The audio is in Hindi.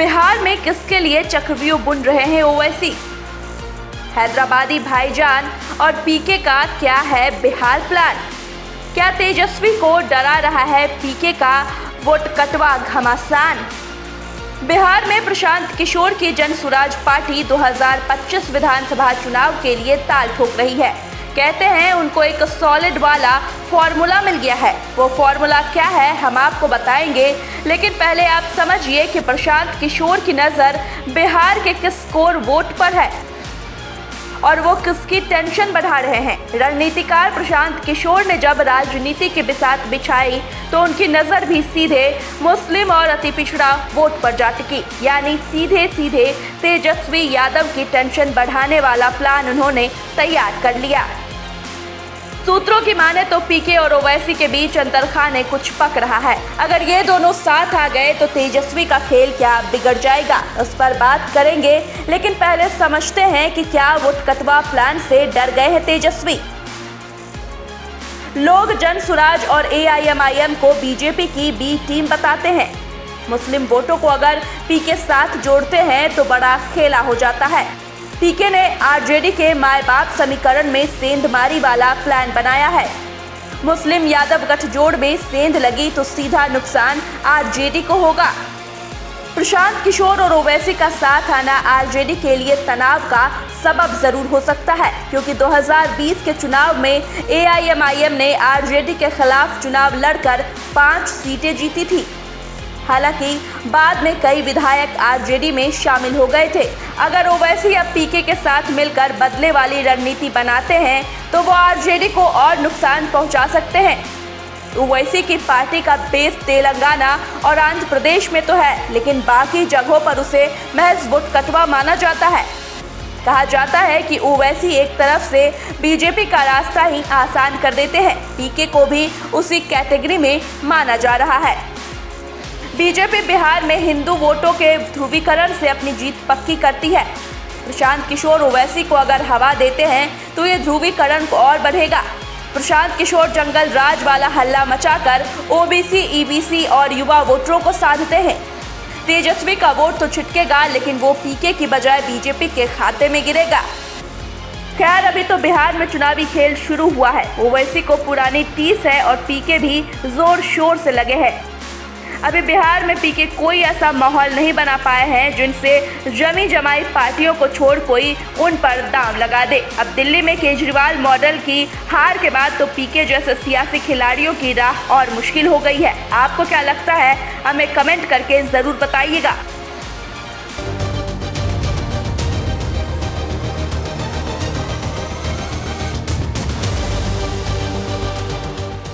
बिहार में किसके लिए चक्रव्यूह बुन रहे हैं ओवैसी? हैदराबादी भाईजान और पीके का क्या है बिहार प्लान? क्या तेजस्वी को डरा रहा है पीके का वोट कटवा घमासान? बिहार में प्रशांत किशोर की जनसुराज पार्टी 2025 विधानसभा चुनाव के लिए ताल ठोक रही है। कहते हैं उनको एक सॉलिड वाला फॉर्मूला मिल गया है। वो फॉर्मूला क्या है हम आपको बताएंगे, लेकिन पहले आप समझिए कि प्रशांत किशोर की नज़र बिहार के किस कोर वोट पर है और वो किसकी टेंशन बढ़ा रहे हैं। रणनीतिकार प्रशांत किशोर ने जब राजनीति की बिसात बिछाई तो उनकी नज़र भी सीधे मुस्लिम और अति पिछड़ा वोट पर जा टिकी, यानी सीधे सीधे तेजस्वी यादव की टेंशन बढ़ाने वाला प्लान उन्होंने तैयार कर लिया। सूत्रों की माने तो पीके और ओवैसी के बीच अंतरखाने कुछ पक रहा है। अगर ये दोनों साथ आ गए तो तेजस्वी का खेल क्या बिगड़ जाएगा, उस पर बात करेंगे। लेकिन पहले समझते हैं कि क्या वोट कटवा प्लान से डर गए हैं तेजस्वी। लोग जनसुराज और AIMIM को बीजेपी की बी टीम बताते हैं। मुस्लिम वोटों को अगर पीके साथ जोड़ते हैं तो बड़ा खेला हो जाता है। पीके ने आरजेडी के माए बाप समीकरण में सेंधमारी वाला प्लान बनाया है। मुस्लिम यादव गठजोड़ में सेंध लगी तो सीधा नुकसान आरजेडी को होगा। प्रशांत किशोर और ओवैसी का साथ आना आरजेडी के लिए तनाव का सबब जरूर हो सकता है, क्योंकि 2020 के चुनाव में AIMIM ने आरजेडी के खिलाफ चुनाव लड़कर 5 सीटें जीती थी। हालांकि बाद में कई विधायक आरजेडी में शामिल हो गए थे। अगर ओवैसी अब पीके के साथ मिलकर बदले वाली रणनीति बनाते हैं तो वो आरजेडी को और नुकसान पहुंचा सकते हैं। ओवैसी की पार्टी का बेस तेलंगाना और आंध्र प्रदेश में तो है, लेकिन बाकी जगहों पर उसे महज वोट कटवा माना जाता है। कहा जाता है कि ओवैसी एक तरफ से बीजेपी का रास्ता ही आसान कर देते हैं। पीके को भी उसी कैटेगरी में माना जा रहा है। बीजेपी बिहार में हिंदू वोटों के ध्रुवीकरण से अपनी जीत पक्की करती है। प्रशांत किशोर ओवैसी को अगर हवा देते हैं तो ये ध्रुवीकरण को और बढ़ेगा। प्रशांत किशोर जंगल राज वाला हल्ला मचाकर OBC, EBC और युवा वोटरों को साधते हैं। तेजस्वी का वोट तो छिटकेगा, लेकिन वो पीके की बजाय बीजेपी के खाते में गिरेगा। खैर, अभी तो बिहार में चुनावी खेल शुरू हुआ है। ओवैसी को पुरानी टीस है और पीके भी जोर शोर से लगे हैं। अभी बिहार में पीके कोई ऐसा माहौल नहीं बना पाए हैं जिनसे जमी जमाई पार्टियों को छोड़ कोई उन पर दांव लगा दे। अब दिल्ली में केजरीवाल मॉडल की हार के बाद तो पीके जैसे सियासी खिलाड़ियों की राह और मुश्किल हो गई है। आपको क्या लगता है, हमें कमेंट करके ज़रूर बताइएगा।